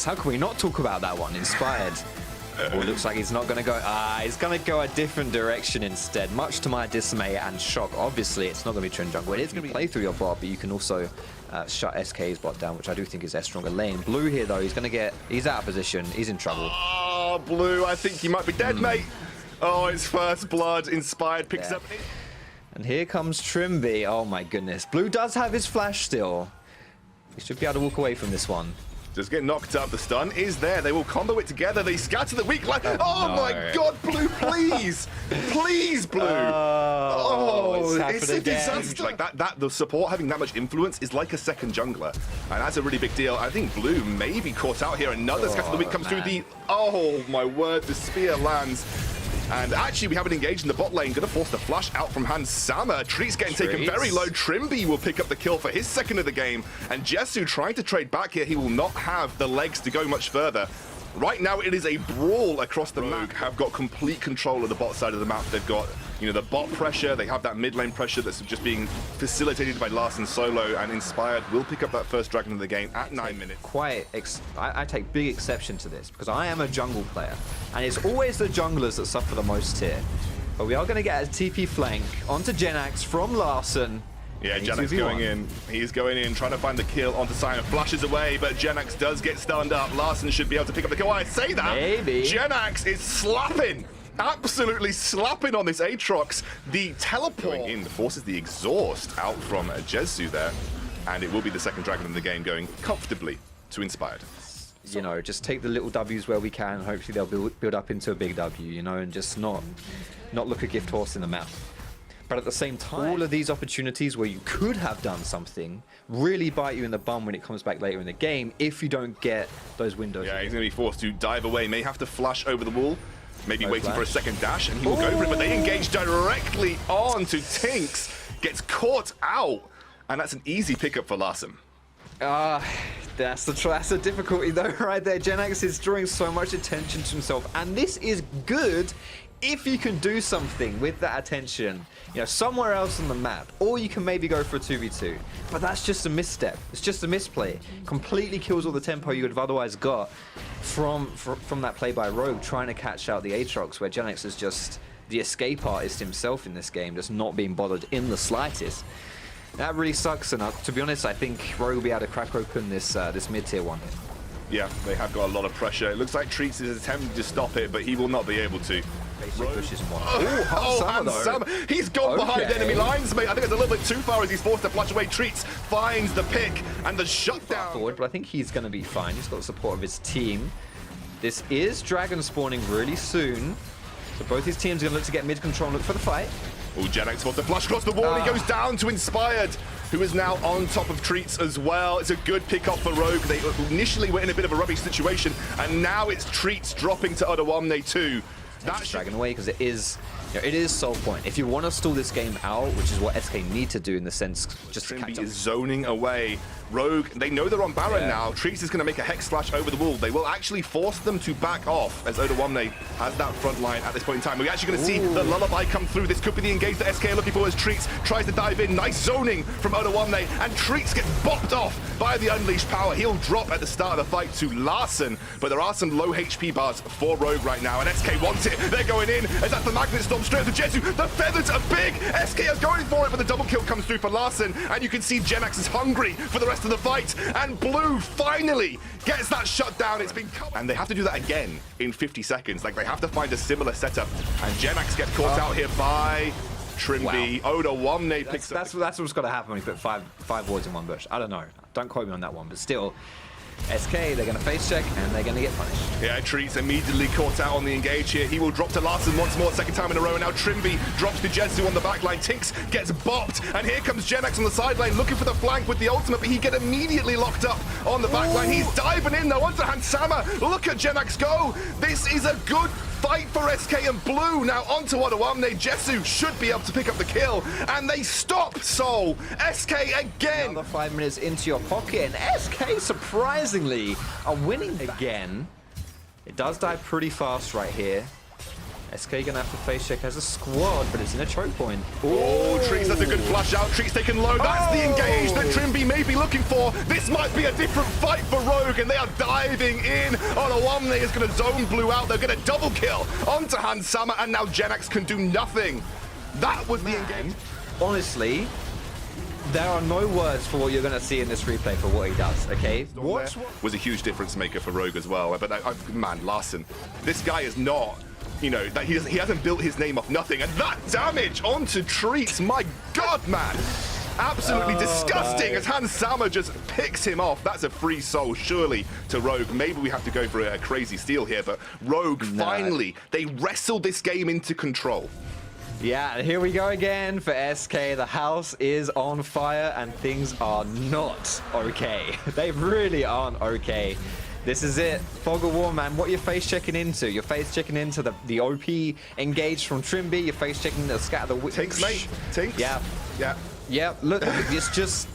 How can we not talk about that one? Inspired. Oh, looks like he's not going to go. He's going to go a different direction instead, much to my dismay and shock. Obviously, it's not going to be Trend Jungle. It is going to be play through your bot, but you can also shut SK's bot down, which I do think is their stronger lane. Blue here, though, he's out of position. He's in trouble. Oh, Blue, I think he might be dead, mate. Oh, it's first blood. Inspired picks up. And here comes Trimby. Oh, my goodness. Blue does have his flash still. He should be able to walk away from this one. Just get knocked up. The stun is there. They will combo it together. They scatter the weak line. Oh no. My God, Blue, please. Please, Blue. It's a disaster. Like that, the support having that much influence is like a second jungler. And that's a really big deal. I think Blue may be caught out here. Another scatter the weak comes through the... Oh, my word. The spear lands. And actually, we haven't engaged in the bot lane. Gonna force the flash out from Hansama. Treat's getting taken very low. Trimby will pick up the kill for his second of the game. And Jesu trying to trade back here. He will not have the legs to go much further. Right now, it is a brawl across the map. Have got complete control of the bot side of the map. They've got, you know, the bot pressure. They have that mid lane pressure that's just being facilitated by Larsen solo. And Inspired will pick up that first dragon of the game at 9 minutes. I take big exception to this because I am a jungle player. And it's always the junglers that suffer the most here. But we are going to get a TP flank onto Jenax from Larsen. Yeah, Jenax going in. He's going in, trying to find the kill onto Simon. Flashes away, but Jenax does get stunned up. Larsen should be able to pick up the kill. I say that. Maybe. Jenax is slapping. Absolutely slapping on this Aatrox. The teleport in forces the exhaust out from Jesu there. And it will be the second dragon in the game going comfortably to Inspired. You know, just take the little W's where we can. Hopefully they'll build up into a big W, you know, and just not look a gift horse in the mouth. But at the same time, all of these opportunities where you could have done something really bite you in the bum when it comes back later in the game if you don't get those windows. Yeah, he's going to be forced to dive away. May have to flash over the wall. Maybe waiting for a second dash, and he will go for it. But they engage directly on to Tinks. Gets caught out. And that's an easy pickup for Larsen. That's the difficulty though, right there. Jenax is drawing so much attention to himself. And this is good if you can do something with that attention, you know, somewhere else on the map, or you can maybe go for a 2v2. But that's just a misstep. It's just a misplay. Completely kills all the tempo you would have otherwise got from that play by Rogue, trying to catch out the Aatrox, where Jenax is just the escape artist himself in this game, just not being bothered in the slightest. That really sucks, and to be honest, I think Rogue will be able to crack open this mid-tier one. Yeah, they have got a lot of pressure. It looks like Treats is attempting to stop it, but he will not be able to. Pushes one. Hansama. He's gone behind enemy lines, mate. I think it's a little bit too far as he's forced to flash away. Treats finds the pick and the shutdown. Forward, but I think he's going to be fine. He's got the support of his team. This is dragon spawning really soon. So both his teams are going to look to get mid control and look for the fight. Oh, Jenax wants to flush across the wall. He goes down to Inspired, who is now on top of Treats as well. It's a good pick up for Rogue. They initially were in a bit of a rubbish situation, and now it's Treats dropping to Odawamne too. That's dragon away because it is soul point. If you want to stall this game out, which is what SK need to do in the sense, just to catch up. Is zoning away. Rogue, they know they're on Baron now. Treats is going to make a Hex Slash over the wall. They will actually force them to back off as Odawamne has that front line at this point in time. We're actually going to see the Lullaby come through. This could be the engage that SK are looking for as Treats tries to dive in. Nice zoning from Odawamne, and Treats gets bopped off by the Unleashed Power. He'll drop at the start of the fight to Larsen, but there are some low HP bars for Rogue right now, and SK wants it. They're going in as that's the Magnet Storm straight to Jesu. The feathers are big. SK are going for it, but the double kill comes through for Larsen, and you can see Jenax is hungry for the rest of the fight, and Blue finally gets that shut down. It's been covered, and they have to do that again in 50 seconds. Like, they have to find a similar setup, and Jenax gets caught out here by Trimby. Wow. Odawamne picks up. That's what's got to happen when you put five wards in one bush. I don't know. Don't quote me on that one, but still, SK, they're going to face check, and they're going to get punished. Yeah, Treats immediately caught out on the engage here. He will drop to Larsen once more, second time in a row, and now Trimby drops to Jesu on the backline. Tinks gets bopped, and here comes Jenax on the sideline, looking for the flank with the ultimate, but he get immediately locked up on the backline. He's diving in, though, onto Hansama. Look at Jenax go. This is a good fight for SK and Blue. Now onto Odawamne. Jesu should be able to pick up the kill, and they stop Soul. SK again. Another 5 minutes into your pocket, and SK surprisingly are winning again. It does die pretty fast right here. SK gonna have to face check as a squad, but it's in a choke point. Oh, Trees does a good flash out. Trees taken low. That's the engage that Trimby may be looking for. This might be a different fight for Rogue, and they are diving in. Odawamne is going to zone blue out. They're going to double kill onto Hansama, and now Genax can do nothing. That was the engage. Honestly, there are no words for what you're going to see in this replay for what he does, okay? What was a huge difference maker for Rogue as well. But man, Larson, this guy is not, you know, that he hasn't built his name off nothing. And that damage onto Treats, my God, man. Absolutely disgusting as Hansama just picks him off. That's a free soul, surely, to Rogue. Maybe we have to go for a crazy steal here, but Rogue, finally, they wrestled this game into control. Yeah, here we go again for SK. The house is on fire and things are not okay. They really aren't okay. This is it. Fog of War, man. What are you face checking into? You're face checking into the OP engage from Trimby. You're face checking the scatter the Tinks, mate. Tinks. Yeah. Yeah. Yeah, look, it's just...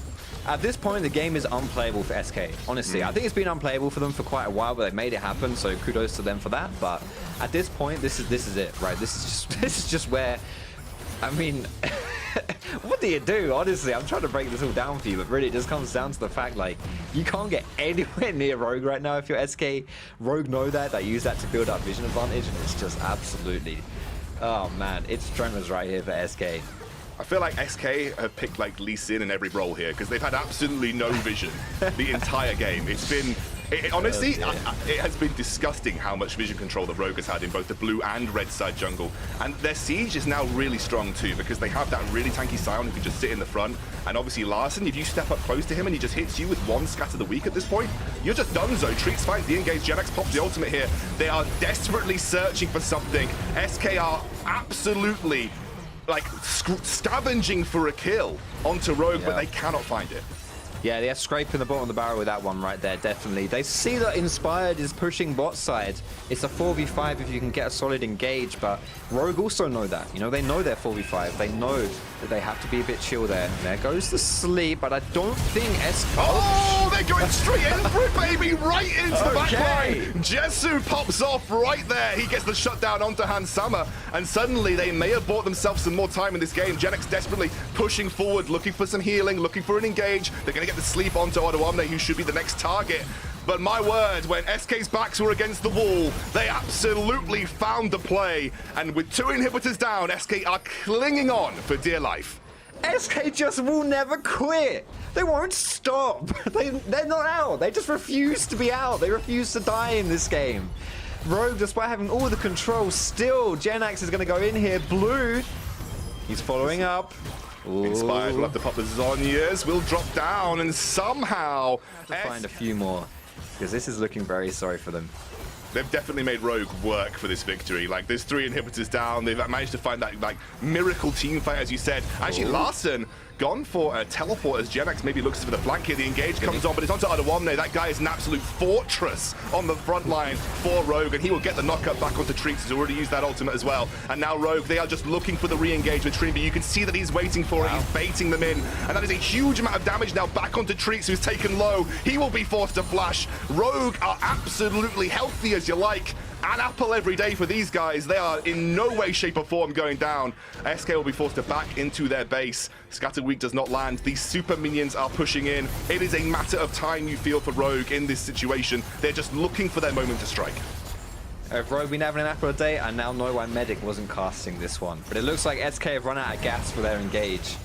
At this point, the game is unplayable for SK. Honestly, I think it's been unplayable for them for quite a while, but they made it happen. So kudos to them for that. But at this point, this is it, right? This is just where, I mean, what do you do? Honestly, I'm trying to break this all down for you, but really, it just comes down to the fact like you can't get anywhere near Rogue right now if you're SK. Rogue know that. They use that to build up vision advantage, and it's just absolutely, oh man, it's tremors right here for SK. I feel like SK have picked like Lee Sin in every role here because they've had absolutely no vision the entire game. It's been, honestly, it has been disgusting how much vision control that Rogue has had in both the blue and red side jungle. And their siege is now really strong too because they have that really tanky Scion who can just sit in the front. And obviously Larson, if you step up close to him and he just hits you with one scatter the weak at this point, you're just donezo. Treats finds the engage, Genax pops the ultimate here. They are desperately searching for something. SK are absolutely like scavenging for a kill onto Rogue, but they cannot find it. Yeah, they're scraping the bottom of the barrel with that one right there, definitely. They see that Inspired is pushing bot side. It's a 4v5 if you can get a solid engage, but Rogue also know that. You know, they know they're 4v5. They know that they have to be a bit chill there. There goes the sleep, but I don't think SK... Oh, they're going straight in for it, baby! Right into the back line! Jesu pops off right there. He gets the shutdown onto Hansama, and suddenly they may have bought themselves some more time in this game. Genax desperately pushing forward, looking for some healing, looking for an engage. They're going to get the sleep onto Odawamne, who should be the next target. But my word, when SK's backs were against the wall, they absolutely found the play. And with 2 inhibitors down, SK are clinging on for dear life. SK just will never quit. They won't stop. They're not out. They just refuse to be out. They refuse to die in this game. Rogue, despite having all the control, still, Genax is going to go in here. Blue, he's following up. Ooh. Inspired will have to pop the Zhonya's, will drop down, and somehow find a few more, because this is looking very sorry for them. They've definitely made Rogue work for this victory. Like, there's 3 inhibitors down. They've managed to find that, like, miracle team fight, as you said. Actually, Larson gone for a teleport as Genax maybe looks for the flank here. The engage comes on, but it's onto Odawamne. That guy is an absolute fortress on the front line for Rogue, and he will get the knockup back onto Treats. He's already used that ultimate as well. And now Rogue, they are just looking for the re-engage with Trimby. You can see that he's waiting for it. He's baiting them in, and that is a huge amount of damage now back onto Treats, who's taken low. He will be forced to flash. Rogue are absolutely healthy as you like. An apple every day for these guys. They are in no way, shape, or form going down. SK will be forced to back into their base. Scatter Weak does not land. These super minions are pushing in. It is a matter of time, you feel, for Rogue in this situation. They're just looking for their moment to strike. If Rogue been having an apple a day, I now know why Medic wasn't casting this one. But it looks like SK have run out of gas for their engage.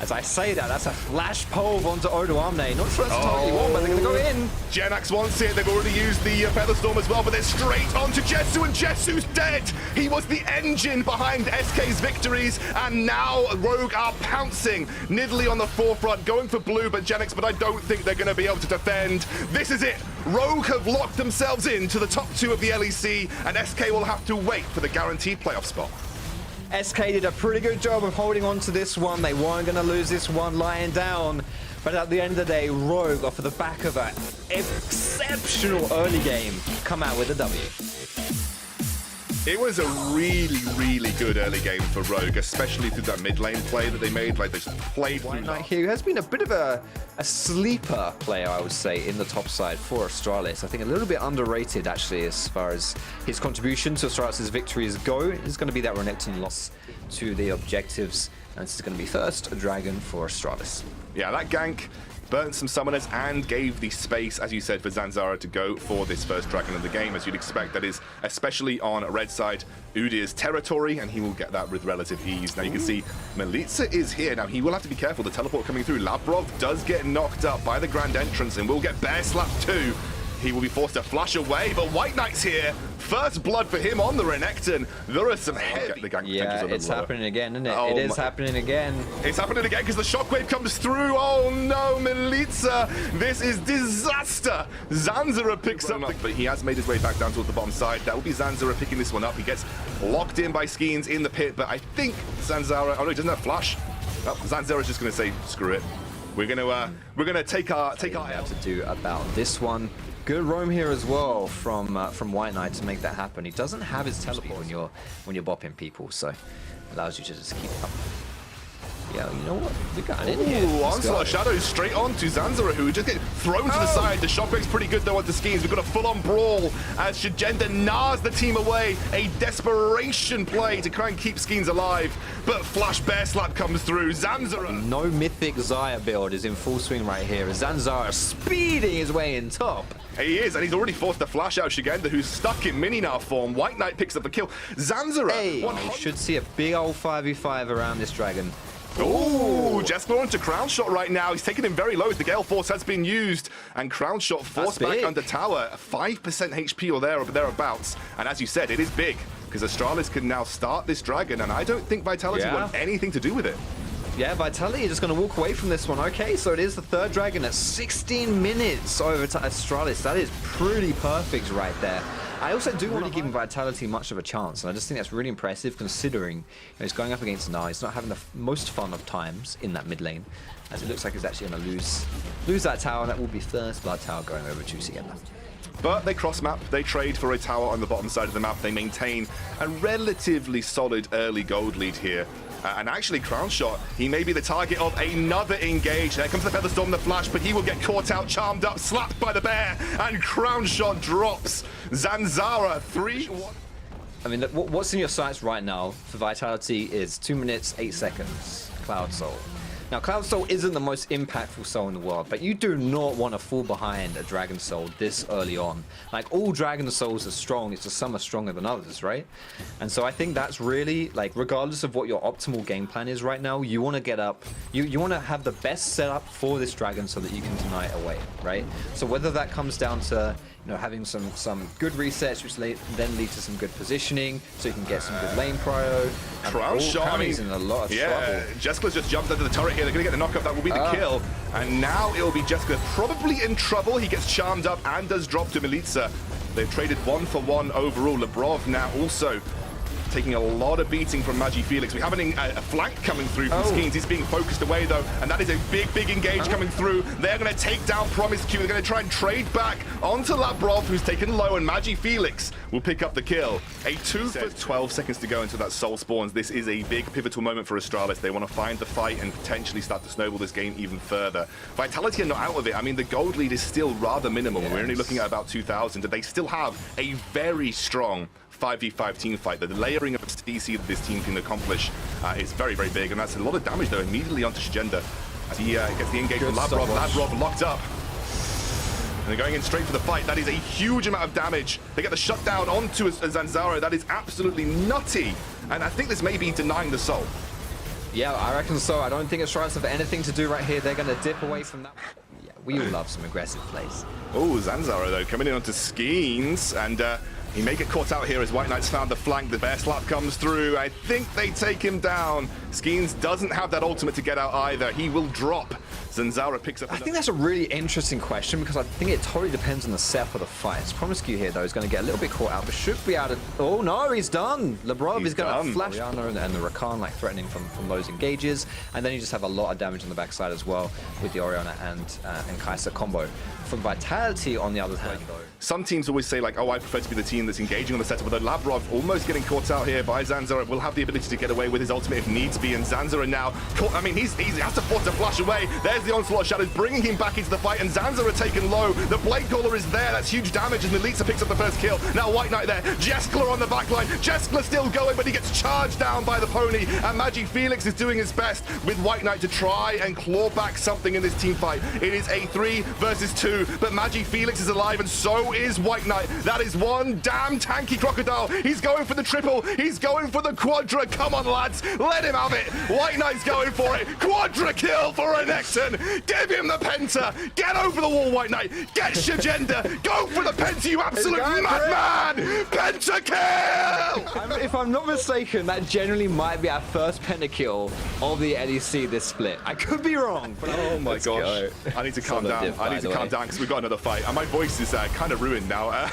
As I say that, that's a flash pole onto Odawamne. Not sure that's totally one, but they're going to go in. Genax wants it. They've already used the Feather Storm as well, but they're straight onto Jesu, and Jesu's dead. He was the engine behind SK's victories, and now Rogue are pouncing. Nidalee on the forefront, going for blue, but Genax, but I don't think they're going to be able to defend. This is it. Rogue have locked themselves into the top 2 of the LEC, and SK will have to wait for the guaranteed playoff spot. SK did a pretty good job of holding on to this one. They weren't going to lose this one lying down. But at the end of the day, Rogue, off of the back of an exceptional early game, come out with a W. It was a really, really good early game for Rogue, especially through that mid lane play that they made. Like, they just played through White Knight here has been a bit of a sleeper player, I would say, in the top side for Astralis. I think a little bit underrated, actually, as far as his contribution to Astralis' victories go. It's going to be that Renekton loss to the objectives, and this is going to be first a dragon for Astralis. Yeah, that gank burnt some summoners and gave the space, as you said, for Zanzara to go for this first dragon of the game. As you'd expect, that is especially on red side Udyr's territory, and he will get that with relative ease. Now you can see Melitza is here. Now he will have to be careful. The teleport coming through. Labrov does get knocked up by the Grand Entrance and will get bear slapped too. He will be forced to flash away, but White Knight's here. First blood for him on the Renekton. There are some heavy... Yeah, it's happening again, isn't it? It is happening again. It's happening again because the shockwave comes through. Oh no, Melitza. This is disaster. Zanzara picks up, but he has made his way back down towards the bottom side. That will be Zanzara picking this one up. He gets locked in by Skeens in the pit, but I think Zanzara... Oh no, he doesn't have flash. Oh, Zanzara's just going to say, screw it. We're gonna take our out to do about this one. Good roam here as well from White Knight to make that happen. He doesn't have his teleport when you're bopping people, so allows you to just keep up. Yeah, you know what? We got it in here. Onslaught Shadows straight on to Zanzara, who just get thrown to the side. The shockwave's pretty good though onto Skeens. We've got a full-on brawl as Shigenda gnaws the team away. A desperation play to try and keep Skeens alive, but Flash Bear Slap comes through. Zanzara. No mythic Xayah build is in full swing right here. Zanzara speeding his way in top. He is, and he's already forced the flash out Shigenda, who's stuck in Mini-Nar form. White Knight picks up the kill. Zanzara. Hey, we should see a big old 5v5 around this dragon. Ooh, Jeskler onto Crown Shot right now. He's taken him very low as the Gale Force has been used, and Crown Shot forced back under tower. 5% HP or thereabouts. And as you said, it is big, because Astralis can now start this dragon, and I don't think Vitality want anything to do with it. Yeah, Vitality is just going to walk away from this one. Okay, so it is the third dragon at 16 minutes over to Astralis. That is pretty perfect right there. I also do want to give Vitality much of a chance, and I just think that's really impressive considering he's going up against Gnar. He's not having the most fun of times in that mid lane, as it looks like he's actually going to lose that tower. That will be first blood tower going over to Shigenda. But they cross-map, they trade for a tower on the bottom side of the map. They maintain a relatively solid early gold lead here. And actually, Crown Shot, he may be the target of another engage. There comes the Featherstorm, the flash, but he will get caught out, charmed up, slapped by the bear, and Crown Shot drops. Zanzara, 3-1. I mean, what's in your sights right now for Vitality is 2 minutes, 8 seconds, Cloud Soul. Now, Cloud Soul isn't the most impactful soul in the world, but you do not want to fall behind a Dragon Soul this early on. Like, all Dragon Souls are strong, it's just some are stronger than others, right? And so I think that's really, like, regardless of what your optimal game plan is right now, you want to get up, you want to have the best setup for this Dragon so that you can deny it away, right? So whether that comes down to, you know, having some good resets, which then lead to some good positioning, so you can get some good lane prio. Crown Shot, I mean, in a lot of trouble. Jeskler's just jumped under the turret here. They're going to get the knockup. That will be the kill. And now it'll be Jeskler probably in trouble. He gets charmed up and does drop to Melitza. They've traded 1-for-1 overall. Labrov now also taking a lot of beating from Magi Felix. We have a flank coming through from Skeens. He's being focused away though, and that is a big engage coming through. They're going to take down Promise Q. They're going to try and trade back onto Labrov, who's taken low, and Magi Felix will pick up the kill. A 12 seconds to go until that soul spawns. This is a big pivotal moment for Astralis. They want to find the fight and potentially start to snowball this game even further. Vitality are not out of it. I mean, the gold lead is still rather minimal. We're only looking at about 2,000, and they still have a very strong 5v5 team fight. The layering of CC that this team can accomplish is very big, and that's a lot of damage though immediately onto Shigenda as he gets the engage from Labrov. Labrov locked up, and they're going in straight for the fight. That is a huge amount of damage. They get the shutdown onto Zanzara. That is absolutely nutty, and I think this may be denying the soul. Yeah, I reckon so. I don't think Astralis have anything to do right here. They're going to dip away from that. Yeah, we all love some aggressive plays. Oh, Zanzara though coming in onto Skeens, and he may get caught out here as White Knight's found the flank. The bear slap comes through. I think they take him down. Skeens doesn't have that ultimate to get out either. He will drop Zanzara picks up. I think that's a really interesting question because I think it totally depends on the setup of the fight. Promiscu here, though, is going to get a little bit caught out, but should be able to... Oh, no, he's done. Lebrov is going to flash Oriana and the Rakan, like, threatening from those engages. And then you just have a lot of damage on the backside as well with the Oriana and KaiSser combo. From Vitality, on the other hand, though... Some teams always say, like, oh, I prefer to be the team that's engaging on the setup, although Lavrov almost getting caught out here by Zanzara will have the ability to get away with his ultimate if needs be, and Zanzara now, I mean, he has to force a flash away. There's the Onslaught Shadows bringing him back into the fight, and Zanzara taken low. The Blade Caller is there, that's huge damage, and Melitza picks up the first kill. Now White Knight there, Jeskler on the backline. Jeskler still going, but he gets charged down by the pony, and Magic Felix is doing his best with White Knight to try and claw back something in this team fight. It is a 3 versus 2, but Magic Felix is alive, and so is White Knight. That is one damn tanky crocodile. He's going for the triple. He's going for the quadra. Come on, lads. Let him have it. White Knight's going for it. Quadra kill for Renekton. Give him the penta. Get over the wall, White Knight. Get Shagenda. Go for the penta, you absolute madman. Penta kill. If I'm not mistaken, that generally might be our first pentakill of the LEC this split. I could be wrong. But oh my gosh. I need to calm down. I need to calm down because we've got another fight. And my voice is kind of ruined now.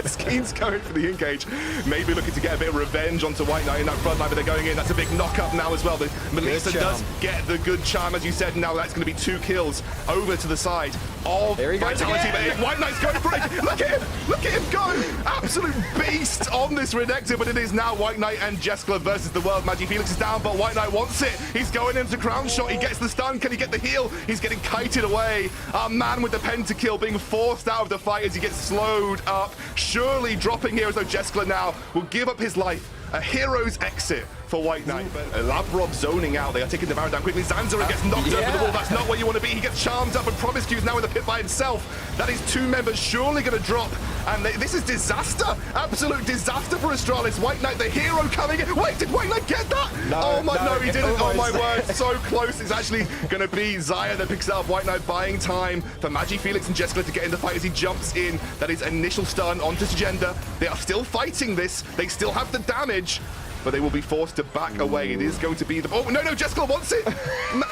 Skeen's going for the engage. Maybe looking to get a bit of revenge onto White Knight in that front line, but they're going in. That's a big knock-up now as well. The Melissa does get the good charm, as you said. Now that's going to be 2 kills over to the side of Vitality. But White Knight's going for it. Look at him. Look at him go. Absolute beast on this Renekton, but it is now White Knight and Jeskler versus the world. Magic Felix is down, but White Knight wants it. He's going into crown shot. He gets the stun. Can he get the heal? He's getting kited away. Our man with the pentakill being forced out of the fight as he gets slowed up. Surely dropping here as though Jeskler now will give up his life. A hero's exit for White Knight. Lavrov zoning out. They are taking the Baron down quickly. Zanzara gets knocked over the wall. That's not where you want to be. He gets charmed up, and Promiscu is now in the pit by himself. That is 2 members surely going to drop. And this is disaster. Absolute disaster for Astralis. White Knight, the hero, coming in. Wait, did White Knight get that? No, no, he didn't. Oh my word, so close. It's actually going to be Zaya that picks up. White Knight buying time for Magi Felix and Jeskler to get in the fight as he jumps in. That is initial stun onto Sagenda. They are still fighting this. They still have the damage, but they will be forced to back away. It is going to be the... Oh, no, Jeskler wants it!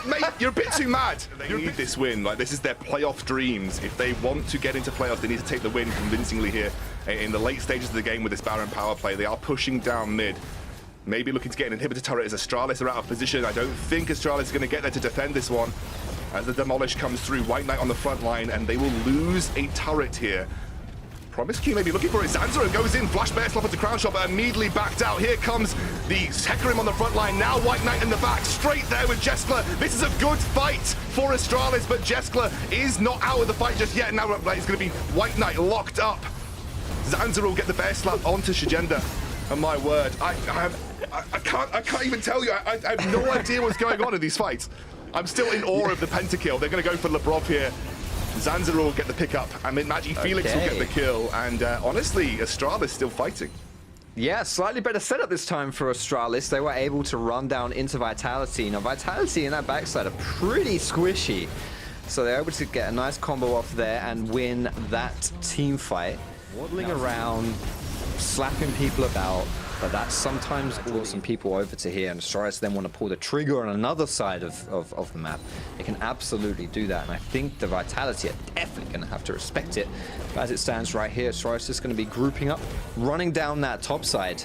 Mate, you're a bit too mad. They need this win. Like, this is their playoff dreams. If they want to get into playoffs, they need to take the win convincingly here. In the late stages of the game with this Baron power play, they are pushing down mid. Maybe looking to get an inhibitor turret as Astralis are out of position. I don't think Astralis is going to get there to defend this one. As the Demolish comes through, White Knight on the front line, and they will lose a turret here. Promiscu may be looking for it. Zanzara goes in, flash bear slap into crown shot, but immediately backed out. Here comes the Hecarim on the front line. Now White Knight in the back, straight there with Jeskler. This is a good fight for Astralis, but Jeskler is not out of the fight just yet. Now it's going to be White Knight locked up. Zanzara will get the bear slap onto Shagenda. And my word, I can't even tell you. I have no idea what's going on in these fights. I'm still in awe of the pentakill. They're going to go for Lebrov here. Zanzara will get the pickup, and Magic Felix will get the kill, and honestly, Astralis still fighting. Yeah, slightly better setup this time for Astralis. They were able to run down into Vitality. Now, Vitality in that backside are pretty squishy, so they're able to get a nice combo off there and win that team fight. Waddling around, slapping people about, but that sometimes draws some people over to here, and Astralis then want to pull the trigger on another side of the map. They can absolutely do that, and I think the Vitality are definitely going to have to respect it. But as it stands right here, Astralis is going to be grouping up, running down that top side.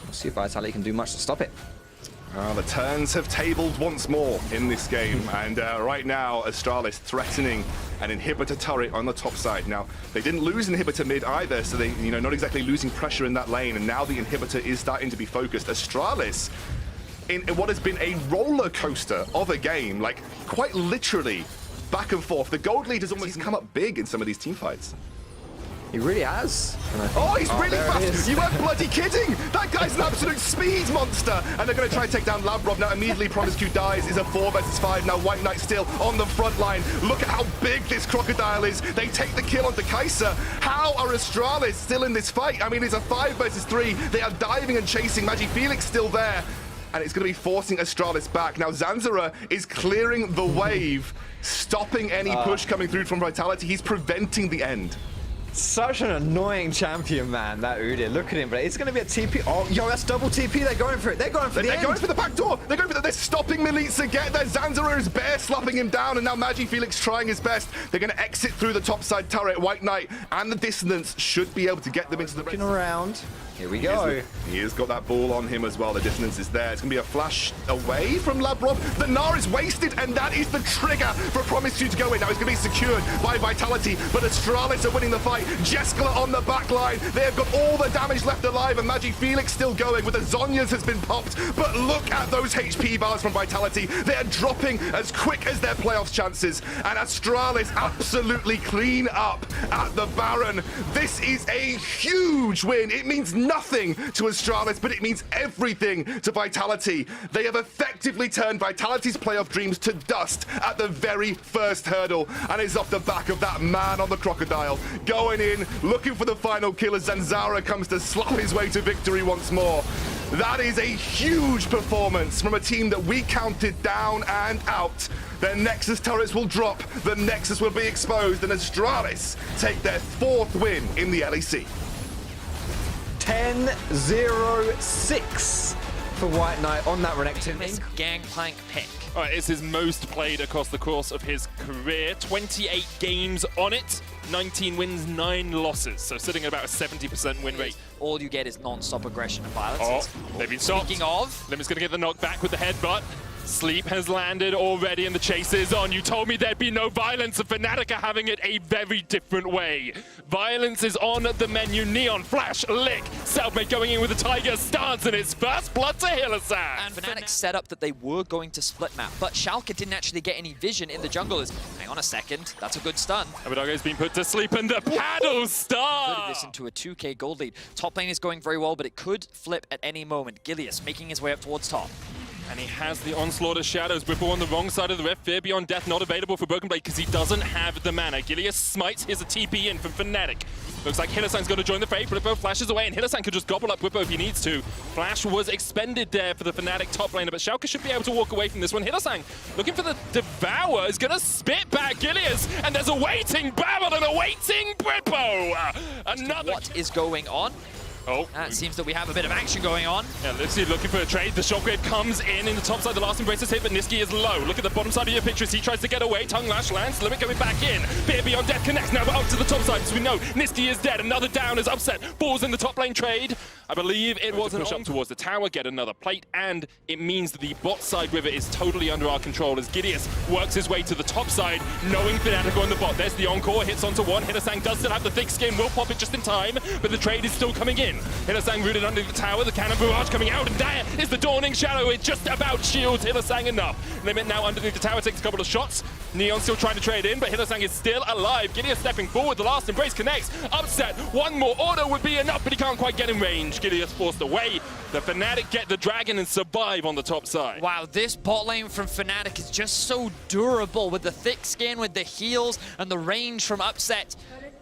We'll see if Vitality can do much to stop it. The turns have tabled once more in this game, and right now Astralis threatening an inhibitor turret on the top side. Now, they didn't lose inhibitor mid either, so they, not exactly losing pressure in that lane, and now the inhibitor is starting to be focused. Astralis, in what has been a roller coaster of a game, like quite literally back and forth. The gold lead has almost come up big in some of these team fights. He really has. Oh, he's really fast. You weren't bloody kidding. That guy's an absolute speed monster. And they're going to try and take down Lavrov. Now, immediately, Promiscu dies. It's a 4 versus 5. Now, White Knight still on the front line. Look at how big this crocodile is. They take the kill onto KaiSser. How are Astralis still in this fight? I mean, it's a 5 versus 3. They are diving and chasing. Magic Felix still there. And it's going to be forcing Astralis back. Now, Zanzara is clearing the wave, stopping any push coming through from Vitality. He's preventing the end. Such an annoying champion, man, that Udyr. Look at him, but it's going to be a TP. Oh, yo, that's double TP. They're going for it. They're going for the end. They're going for the back door. They're going for the... They're stopping Milica get there. Zanzara is bare slapping him down, and now MagiFelix trying his best. They're going to exit through the top side turret. White Knight and the dissonance should be able to get them into the... Looking around. Here we go. He has got that ball on him as well. The dissonance is there. It's going to be a flash away from Labrov. The Gnar is wasted, and that is the trigger for Promise 2 to go in. Now it's going to be secured by Vitality, but Astralis are winning the fight. Jeskala on the back line. They have got all the damage left alive, and MagiFelix still going with the Zhonya's has been popped. But look at those HP bars from Vitality. They are dropping as quick as their playoffs chances, and Astralis absolutely clean up at the Baron. This is a huge win. It means nothing to Astralis, but it means everything to Vitality. They have effectively turned Vitality's playoff dreams to dust at the very first hurdle, and it's off the back of that man on the crocodile. Going in, looking for the final kill as Zanzara comes to slap his way to victory once more. That is a huge performance from a team that we counted down and out. Their Nexus turrets will drop, the Nexus will be exposed, and Astralis take their 4th win in the LEC. 10-0-6 for White Knight on that Renekton. This Gangplank pick. All right, it's his most played across the course of his career. 28 games on it, 19 wins, 9 losses. So sitting at about a 70% win rate. All you get is non-stop aggression and violence. Oh, they've been stopped. Speaking of, Limit's gonna get the knockback with the headbutt. Sleep has landed already and the chase is on. You told me there'd be no violence, and Fnatic are having it a very different way. Violence is on the menu. Neon, Flash, Lick, Selfmade going in with the Tiger stance, and it's first blood to Hylissang. and Fnatic set up that they were going to split map, but Schalke didn't actually get any vision in the jungle. Hang on a second, that's a good stun. Abidago's been put to sleep, and the paddle star! Converted this into a 2k gold lead. Top lane is going very well, but it could flip at any moment. Gilius making his way up towards top. And he has the Onslaught of Shadows. Whipple on the wrong side of the rift. Fear Beyond Death not available for Broken Blade because he doesn't have the mana. Gilius smites. Here's a TP in from Fnatic. Looks like Hylissang's going to join the fray. Whippo flashes away, and Hylissang could just gobble up Whippo if he needs to. Flash was expended there for the Fnatic top laner, but Schalke should be able to walk away from this one. Hylissang looking for the Devour is going to spit back Gilius, and there's a waiting Baron and a waiting Whippo. Another. What is going on? Oh. It seems that we have a bit of action going on. Yeah, Lipsy looking for a trade. The shockwave comes in the top side. The last embrace is hit, but Niski is low. Look at the bottom side of your pictures. He tries to get away. Tongue Lash lands. Limit coming back in. Fear Beyond Death connects now up to the top side. As we know, Niski is dead. Another down is upset. Balls in the top lane trade. I believe it was a push up towards the tower, get another plate, and it means that the bot side river is totally under our control as Gideus works his way to the top side, knowing Fnatic on the bot. There's the encore, hits onto one. Hylissang does still have the thick skin, will pop it just in time, but the trade is still coming in. Hylissang rooted under the tower, the cannon barrage coming out, and there is the dawning shadow. It just about shields Hylissang enough. Limit now underneath the tower, takes a couple of shots. Neon still trying to trade in, but Hylissang is still alive. Gideus stepping forward, the last embrace connects. Upset, one more order would be enough, but he can't quite get in range. Gideus forced away. The Fnatic get the dragon and survive on the top side. Wow, this bot lane from Fnatic is just so durable with the thick skin, with the heals, and the range from Upset.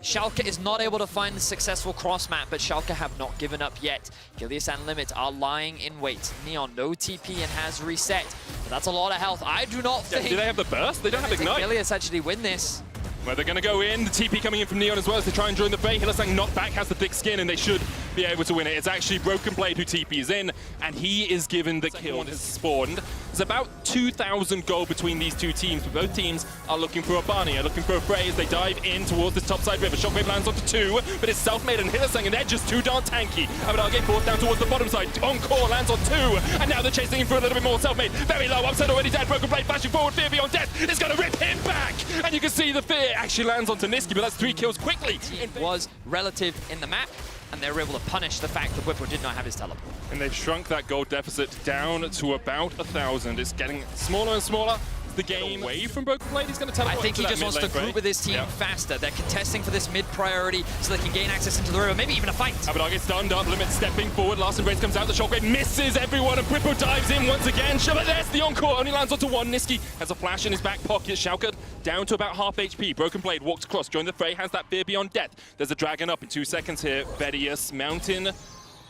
Schalke is not able to find the successful cross map, but Schalke have not given up yet. Gilius and Limit are lying in wait. Neon, no TP and has reset. But that's a lot of health. I do not think... Do they have the burst? They don't have Ignite. Gilius actually win this. Well, they're going to go in. The TP coming in from Neon as well as they try and join the fray. Hylissang knocked back, has the thick skin, and they should be able to win it. It's actually Broken Blade who TPs in, and he is given the kill. Has spawned. There's about 2,000 gold between these two teams, but both teams are looking for a Barney, are looking for a fray as they dive in towards this topside river. Shockwave lands onto 2, but it's Selfmade and Hylissang, and they're just too darn tanky. Abadage forced down towards the bottom side. Encore lands on 2, and now they're chasing him for a little bit more. Selfmade very low, Upset already dead. Broken Blade flashing forward. Fear Beyond Death is going to rip him back, and you can see the fear actually lands onto Niski, but that's 3 kills quickly. It was relative in the map, and they were able to punish the fact that Whippo did not have his teleport. And they've shrunk that gold deficit down to about 1,000. It's getting smaller and smaller. The game away from Broken Blade, he's going to teleport. I think he just wants to group with his team faster. They're contesting for this mid priority so they can gain access into the river, maybe even a fight. Abadage stunned up, Limit stepping forward, last embrace comes out, the shockwave misses everyone, and Whippo dives in once again. But there's the encore, only lands onto 1. Niski has a flash in his back pocket. Schalke down to about half HP. Broken Blade walks across, join the fray, has that Fear Beyond Death. There's a dragon up in 2 seconds here. Vedius mounting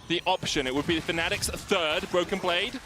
the option. It would be Fnatic's 3rd Broken Blade.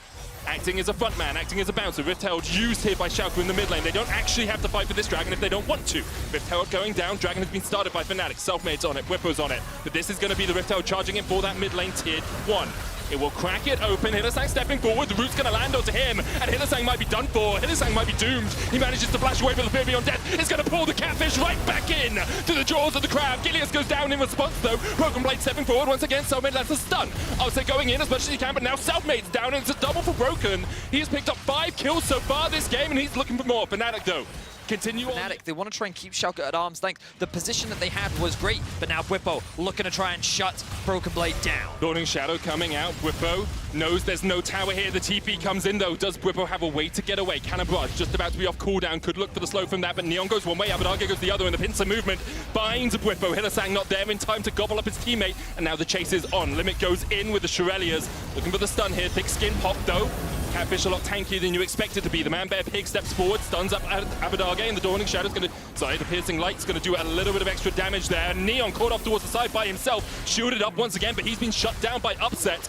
acting as a front man, acting as a bouncer. Rift Herald used here by Schalke in the mid lane. They don't actually have to fight for this Dragon if they don't want to. Rift Herald going down. Dragon has been started by Fnatic. Selfmade's on it. Whippo's on it. But this is going to be the Rift Herald charging in for that mid lane tier 1. It will crack it open. Hylissang stepping forward. The root's going to land onto him. And Hylissang might be done for. Hylissang might be doomed. He manages to flash away, but the fear beyond death is going to pull the catfish right back in to the jaws of the crab. Gilius goes down in response, though. Broken Blade stepping forward once again. Selfmade lands a stun. I'll going in as much as he can, but now Selfmade's down, and it's a double for Broken. He's picked up 5 kills so far this game, and he's looking for more. Fnatic, though, continue on. Fnatic, they want to try and keep Schalke at arm's length. The position that they had was great, but now Whippo looking to try and shut Broken Blade down. Dawning Shadow coming out. Whippo knows there's no tower here. The TP comes in, though. Does Whippo have a way to get away? Cannon Barrage just about to be off cooldown. Could look for the slow from that, but Neon goes one way, Abadage goes the other, and the pincer movement binds Whippo. Hylissang not there in time to gobble up his teammate, and now the chase is on. Limit goes in with the Shurelias. Looking for the stun here. Thick skin pop, though. Catfish a lot tankier than you expect it to be. The Man-Bear Pig steps forward, stuns up Abadage, and the Dawning Shadow's going to... Sorry, the Piercing Light's going to do a little bit of extra damage there. Neon caught off towards the side by himself, shielded up once again, but he's been shut down by Upset.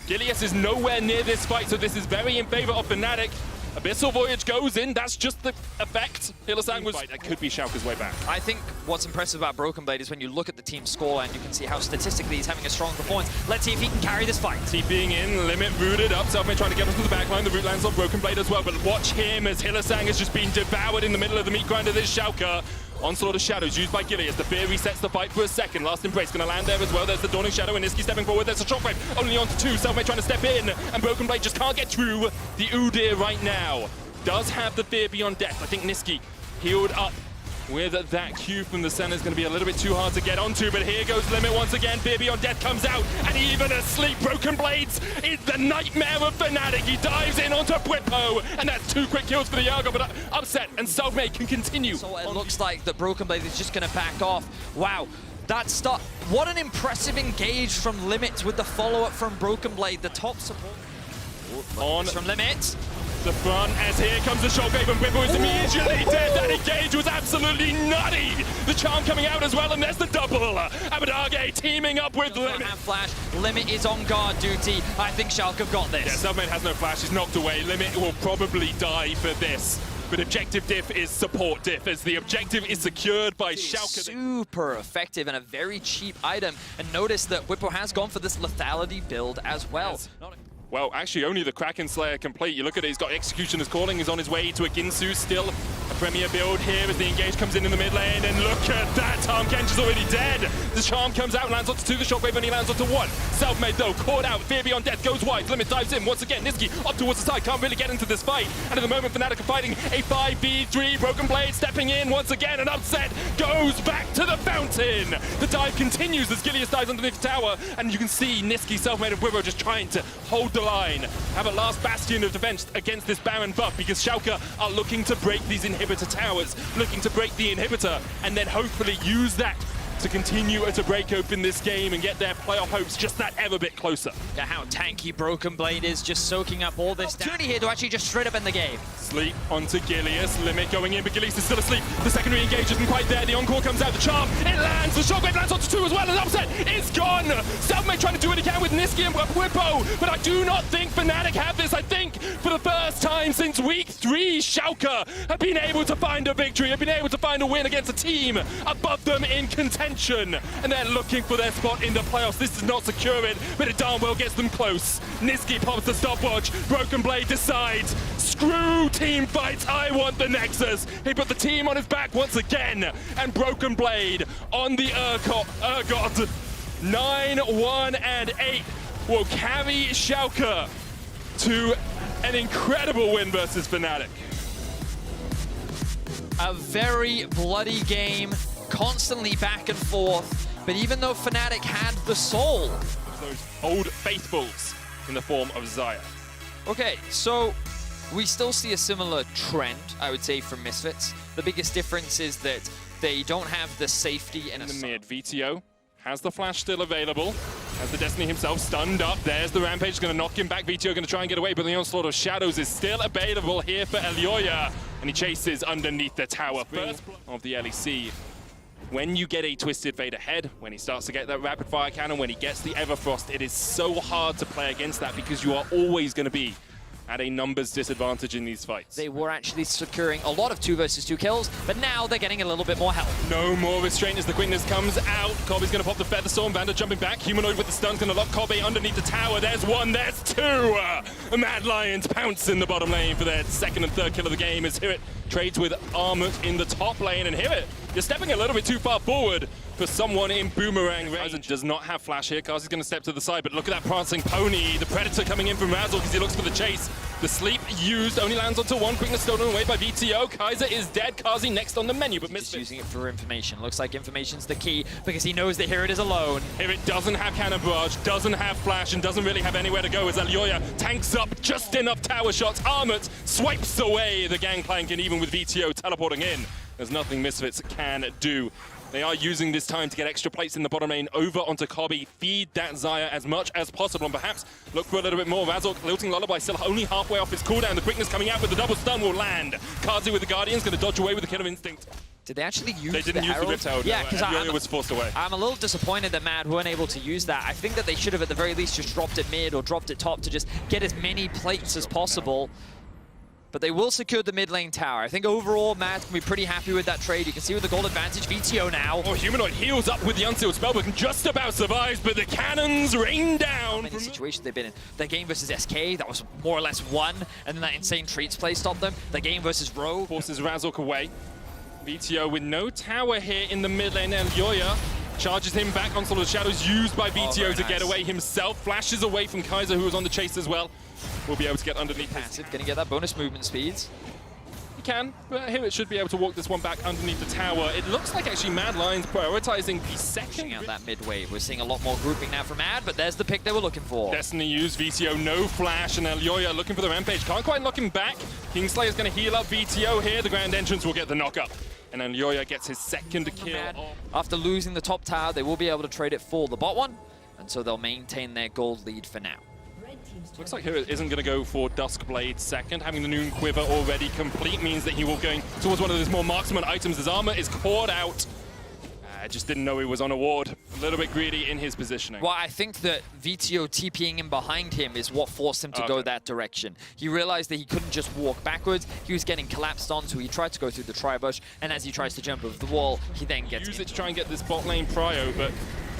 Gilius is nowhere near this fight, so this is very in favor of Fnatic. Abyssal Voyage goes in, that's just the effect. Hylissang was... That could be Schalke's way back. I think what's impressive about Broken Blade is when you look at the team's scoreline, you can see how statistically he's having a strong performance. Let's see if he can carry this fight. TPing in, Limit rooted up, Selfmade trying to get onto the backline. The root lands on Broken Blade as well, but watch him as Hylissang has just been devoured in the middle of the meat grinder. This Schalke. Onslaught of Shadows used by Gilius. The fear resets the fight for a second. Last Embrace going to land there as well. There's the Dawning Shadow and Niski stepping forward. There's a shockwave only onto 2. Selfmade trying to step in, and Broken Blade just can't get through the Udyr right now. Does have the fear beyond death. I think Niski healed up with that Q from the center is going to be a little bit too hard to get onto, but here goes Limit once again. Fear beyond death comes out, and even asleep, Broken Blades is the nightmare of Fnatic. He dives in onto Whippo, and that's 2 quick kills for the Yargo, but Upset and Selfmade can continue. So it looks like that Broken Blade is just going to back off. Wow. That start. What an impressive engage from Limit with the follow-up from Broken Blade, the top support. On from Limit. The front, as here comes the shockwave, and Whippo is immediately dead. That engage was absolutely nutty. The charm coming out as well, and there's the double. Abadage teaming up with Limit. Have flash. Limit is on guard duty. I think Schalke have got this. Yeah, Selfmade has no flash. He's knocked away. Limit will probably die for this. But objective diff is support diff, as the objective is secured by Schalke. Super effective and a very cheap item. And notice that Whippo has gone for this lethality build as well. Yes. Well, actually, only the Kraken Slayer complete. You look at it, he's got Executioner's Calling. He's on his way to a Ginsu, still a premier build here as the engage comes in the mid lane. And look at that, Tahm Kench is already dead. The charm comes out, lands onto 2, the shockwave only lands onto 1. Selfmade, though, caught out. Fear beyond death goes wide. Limit dives in once again. Niski up towards the side, can't really get into this fight. And at the moment, Fnatic are fighting a 5v3. Broken Blade stepping in once again, and Upset goes back to the fountain. The dive continues as Gilius dives underneath the tower. And you can see Niski, Selfmade, and Whippo just trying to hold the line, have a last bastion of defense against this Baron buff, because Schalke are looking to break these inhibitor towers, looking to break the inhibitor, and then hopefully use that to continue to break open this game and get their playoff hopes just that ever bit closer. Yeah, how tanky Broken Blade is, just soaking up all this opportunity here to actually just straight up end the game. Sleep onto Gilius, Limit going in, but Gilius is still asleep. The secondary engage isn't quite there. The encore comes out, the charm, it lands, the shockwave lands onto 2 as well, and Upset is gone. Selfmade trying to do what he can with Niski and Whippo, but I do not think Fnatic have this. I think for the first time since week 3, Schalke have been able to find a victory, have been able to find a win against a team above them in contention. And they're looking for their spot in the playoffs. This does not secure it, but it darn well gets them close. Niski pops the stopwatch. Broken Blade decides, screw team fights, I want the Nexus. He put the team on his back once again, and Broken Blade on the Urgot 9-1 and 8 will carry Schalke to an incredible win versus Fnatic. A very bloody game, constantly back and forth, but even though Fnatic had the soul. Those old faithfuls in the form of Xayah. Okay, so we still see a similar trend, I would say, from Misfits. The biggest difference is that they don't have the safety in the mid. VTO has the flash still available. Has the Destiny himself stunned up. There's the Rampage, going to knock him back. VTO going to try and get away, but the Onslaught of Shadows is still available here for Elyoya. And he chases underneath the tower. First of the LEC. When you get a Twisted Fate ahead, when he starts to get that rapid fire cannon, when he gets the Everfrost, it is so hard to play against that because you are always going to be at a numbers disadvantage in these fights. They were actually securing a lot of 2 versus 2 kills, but now they're getting a little bit more help. No more restraint as the quickness comes out. Kobe's going to pop the Feather Storm. Vander jumping back. Humanoid with the stun's going to lock Kobe underneath the tower. There's one, there's two. Mad Lions pounce in the bottom lane for their second and third kill of the game as Hirrit trades with Armut in the top lane. And Hirrit, you're stepping a little bit too far forward for someone in boomerang range. KaiSser does not have flash here. KaiSer's going to step to the side, but look at that prancing pony. The Predator coming in from Razzle because he looks for the chase. The sleep used only lands onto one. Quickness stolen away by VTO. KaiSer is dead. Kazi next on the menu, but Just using it for information. Looks like information's the key because he knows that Hirrit is alone. Hirrit doesn't have Cannon Barrage, doesn't have flash, and doesn't really have anywhere to go as Elyoya tanks up just enough tower shots. Armut swipes away the gangplank, and even with VTO teleporting in, there's nothing Misfits can do. They are using this time to get extra plates in the bottom lane over onto Kobe, feed that Xayah as much as possible, and perhaps look for a little bit more. Razzle, Lilting Lullaby still only halfway off his cooldown. The quickness coming out with the double stun will land. Kazi with the Guardian's going to dodge away with the Killer Instinct. Did they actually use They didn't the use Herald? the Rift Herald. Yeah, because Elyoya was forced away. I'm a little disappointed that Mad weren't able to use that. I think that they should have at the very least just dropped it mid or dropped it top to just get as many plates as possible. But they will secure the mid lane tower. I think overall, Mad can be pretty happy with that trade. You can see with the gold advantage, VTO now. Oh, Humanoid heals up with the Unsealed Spellbook and just about survives, but the cannons rain down. In the situation they've been in. Their game versus SK, that was more or less won, and then that insane treats play stopped them. Their game versus Rogue. Forces Razzle away. VTO with no tower here in the mid lane. Elyoya charges him back. Onslaught of the Shadows used by VTO to get away himself. Flashes away from KaiSer, who was on the chase as well. Will be able to get underneath. Passive, gonna get that bonus movement speeds. He can, but Hirrit should be able to walk this one back underneath the tower. It looks like actually Mad Lions prioritizing the second. Pushing out that mid wave. We're seeing a lot more grouping now from Mad, but there's the pick they were looking for. Destiny used, VTO no flash, and Elyoya looking for the rampage. Can't quite knock him back. Kingslayer's going to heal up VTO here. The Grand Entrance will get the knock up. And Elyoya gets his second kill. After losing the top tower, they will be able to trade it for the bot one, and so they'll maintain their gold lead for now. Looks like Hirrit isn't going to go for Duskblade second. Having the Noon Quiver already complete means that he will go towards one of those more marksman items. His armor is caught out. I just didn't know he was on a ward. A little bit greedy in his positioning. Well, I think that VTO TPing in behind him is what forced him to go that direction. He realized that he couldn't just walk backwards. He was getting collapsed on, so he tried to go through the tri-bush, and as he tries to jump over the wall, he then gets Use it to try and get this bot lane prio, but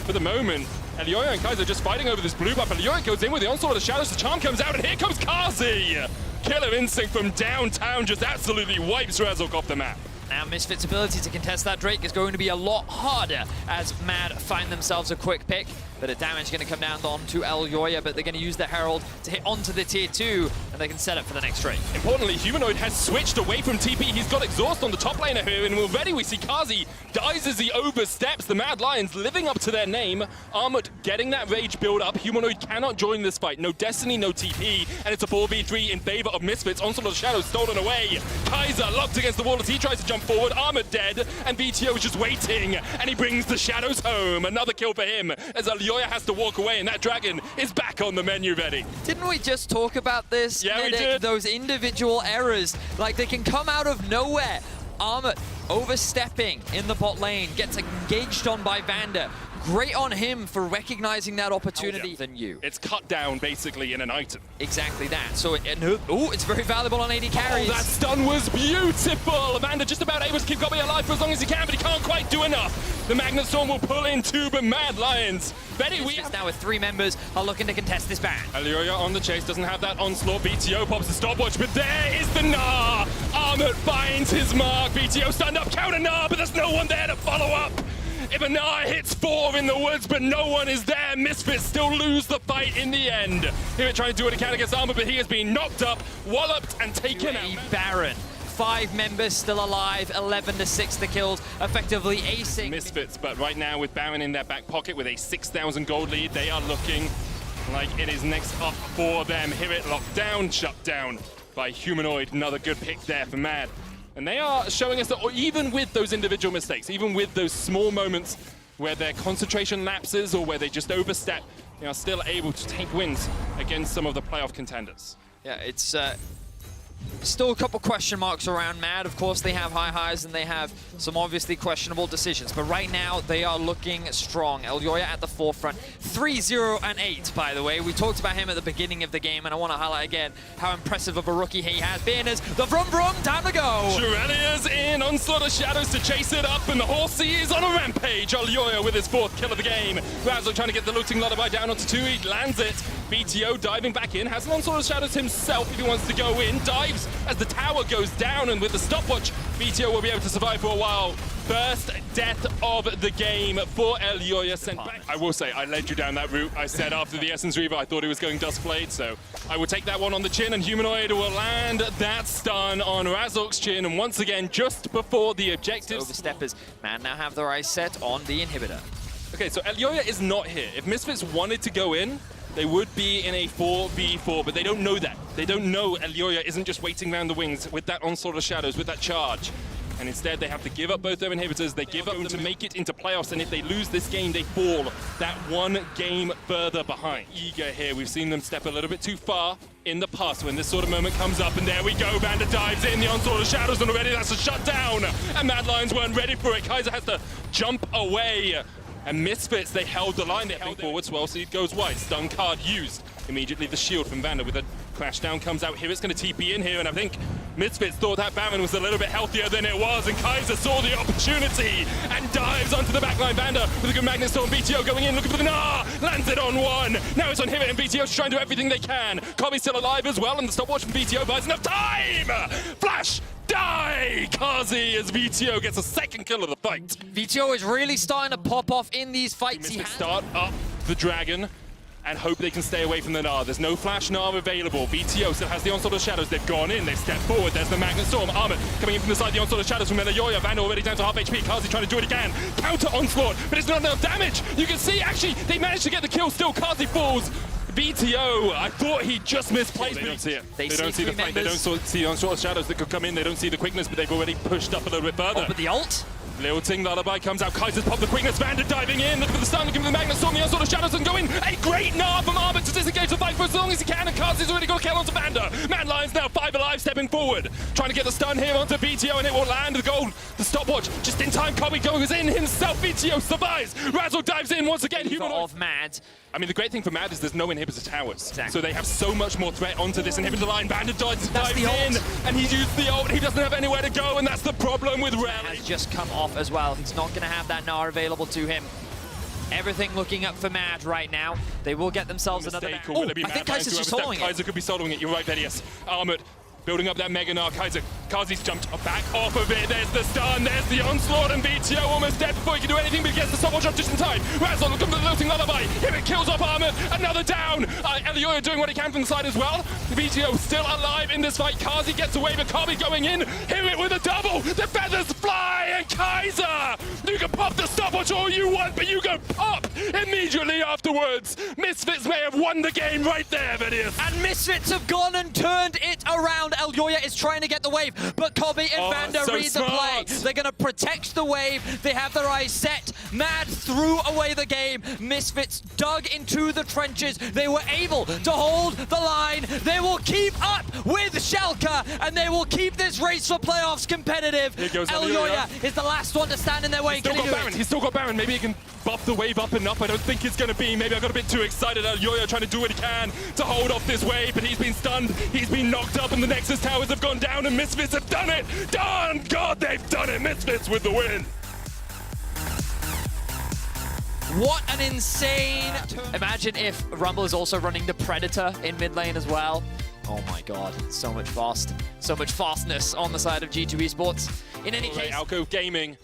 for the moment, Elyoya and KaiSer just fighting over this blue buff. Elyoya goes in with the Onslaught of the Shadows. The charm comes out, and here comes Kazi! Killer Instinct from downtown just absolutely wipes Razzle off the map. Now Misfits' ability to contest that Drake is going to be a lot harder as Mad find themselves a quick pick. Bit of damage going to come down onto Elyoya, but they're going to use the Herald to hit onto the tier 2, and they can set up for the next Drake. Importantly, Humanoid has switched away from TP. He's got Exhaust on the top laner here, and already we see Kazi dies as he oversteps. The Mad Lions living up to their name. Armut getting that rage build up. Humanoid cannot join this fight. No Destiny, no TP, and it's a 4v3 in favor of Misfits. Onslaught of the Shadows stolen away. KaiSer locked against the wall as he tries to jump forward. Armut dead, and VTO is just waiting, and he brings the Shadows home. Another kill for him as Elyoya has to walk away, and that dragon is back on the menu ready. Didn't we just talk about this? Yeah, we Medic? did. Those individual errors, like they can come out of nowhere. Armut overstepping in the bot lane, gets engaged on by Vander. Great on him for recognizing that opportunity than you. It's cut down basically in an item. Exactly that. So, it's very valuable on AD carries. Oh, that stun was beautiful! Amanda just about able to keep Kobe alive for as long as he can, but he can't quite do enough. The Magnet Storm will pull in two, but Mad Lions. Betty, we now with 3 members are looking to contest this ban. Elyoya on the chase, doesn't have that onslaught. VTO pops the stopwatch, but there is the Gnar! Armut finds his mark. VTO stunned up, counter Gnar, but there's no one there to follow up. If a Gnar hits 4 in the woods, but no one is there, Misfits still lose the fight in the end. Here trying to do what he can against Armut, but he has been knocked up, walloped, and taken out. Baron. 5 members still alive, 11 to 6 the kills, effectively acing. Misfits, but right now with Baron in their back pocket with a 6,000 gold lead, they are looking like it is next up for them. Hirrit locked down, shut down by Humanoid. Another good pick there for Mad. And they are showing us that even with those individual mistakes, even with those small moments where their concentration lapses or where they just overstep, they are still able to take wins against some of the playoff contenders. Yeah, it's Still a couple question marks around Mad. Of course, they have high highs and they have some obviously questionable decisions. But right now, they are looking strong. Elyoya at the forefront. 3-0 and 8, by the way. We talked about him at the beginning of the game, and I want to highlight again how impressive of a rookie he has been. As the Vroom Vroom, time to go! Shurelia's in, Onslaught of Shadows to chase it up, and the Horsey is on a rampage. Elyoya with his 4th kill of the game. Razzle trying to get the looting lullaby down onto 2, he lands it. BTO diving back in, has an Onslaught of Shadows himself if he wants to go in, dives as the tower goes down, and with the stopwatch, BTO will be able to survive for a while. First death of the game for Elyoya sent back. I will say, I led you down that route. I said after the Essence Reaver, I thought he was going Duskblade, so I will take that one on the chin, and Humanoid will land that stun on Razork's chin, and once again, just before the objectives. Oversteppers, Man now have their eyes set on the inhibitor. Okay, so Elyoya is not here. If Misfits wanted to go in, they would be in a 4v4, but they don't know that. They don't know Elyoya isn't just waiting around the wings with that Onslaught of Shadows, with that charge. And instead, they have to give up both their inhibitors. They give up them to make it into playoffs, and if they lose this game, they fall that 1 game further behind. Eager here, we've seen them step a little bit too far in the past when this sort of moment comes up, and there we go. Vander dives in, the Onslaught of Shadows, and already that's a shutdown. And Mad Lions weren't ready for it. KaiSser has to jump away. And Misfits, they held the line, they held forward, so Seed goes wide. Stun card used. Immediately the shield from Vander with a crash down comes out here. It's going to TP in here, and I think Misfits thought that Baron was a little bit healthier than it was, and KaiSser saw the opportunity and dives onto the backline. Vander with a good Magnet Storm. BTO going in, looking for the Gnar, lands it on 1. Now it's on him, and BTO's trying to do everything they can. Kobe's still alive as well, and the stopwatch from BTO buys enough time! Flash! Die! Kazi as VTO gets a 2nd kill of the fight. VTO is really starting to pop off in these fights. He start up the Dragon and hope they can stay away from the Gnar. There's no Flash Gnar available. VTO still has the Onslaught of Shadows. They've gone in, they've stepped forward. There's the Magnet Storm. Armored coming in from the side, the Onslaught of Shadows from Elyoya. Vander already down to half HP. Kazi trying to do it again. Counter Onslaught, but it's not enough damage. You can see, actually, they managed to get the kill still. Kazi falls. BTO, I thought he just misplaced. They don't see it. They don't see the fight. They don't see the Onslaught of Shadows that could come in. They don't see the quickness, but they've already pushed up a little bit further. Oh, but the ult? Lilting Lullaby comes out. KaiSser's popped the quickness. Vander diving in, looking for the stun, looking for the Magnet Storm. The Onslaught of Shadows and go in. A great Gnar from Armored to disengage the fight for as long as he can, and Kazi's already got a kill onto Vander. Mad Lions now 5 alive, stepping forward, trying to get the stun here onto BTO, and it will land. The goal, the stopwatch, just in time. Kobe goes in himself. BTO survives. Razzle dives in once again. Of Mad. I mean, the great thing for Mad is there's no inhibitor towers. Exactly. So they have so much more threat onto this inhibitor line. Vander dives in, and he used the ult. He doesn't have anywhere to go, and that's the problem with Rel. Has just come off as well. He's not going to have that Gnar available to him. Everything looking up for Mad right now. They will get themselves another... I think KaiSser's just soloing it. KaiSser could be soloing it. You're right, Vedius. Armored. Building up that Mega Gnar. KaiSser. Kazi's jumped back off of it. There's the stun. There's the Onslaught, and BTO almost dead before he can do anything, but he gets the stopwatch up just in time. Razzle looking for the Lilting Lullaby. Here it kills off Armored. Another down. Elyoya doing what he can from the side as well. BTO still alive in this fight. Kazi gets away, but Kobe going in. Hit it with a double. The feathers fly, and KaiSser. You can pop the stopwatch all you want, but you go pop immediately afterwards. Misfits may have won the game right there, Vedius. And Misfits have gone and turned it around. Elyoya is trying to get the wave, but Kobe and Vander read the play. They're going to protect the wave. They have their eyes set. Mad threw away the game. Misfits dug into the trenches. They were able to hold the line. They will keep up with Schalke, and they will keep this race for playoffs competitive. Elyoya is the last one to stand in their way. He's still got Baron. Maybe he can buff the wave up enough. I don't think it's going to be. Maybe I got a bit too excited. Elyoya trying to do what he can to hold off this wave, but he's been stunned. He's been knocked up, and the Nexus towers have gone down, and Misfits have done it. Done! God, they've done it. Misfits with the win. What an insane... Imagine if Rumble is also running the Predator in mid lane as well. Oh my god, so much fastness on the side of G2 Esports. In any case... Alcove Gaming.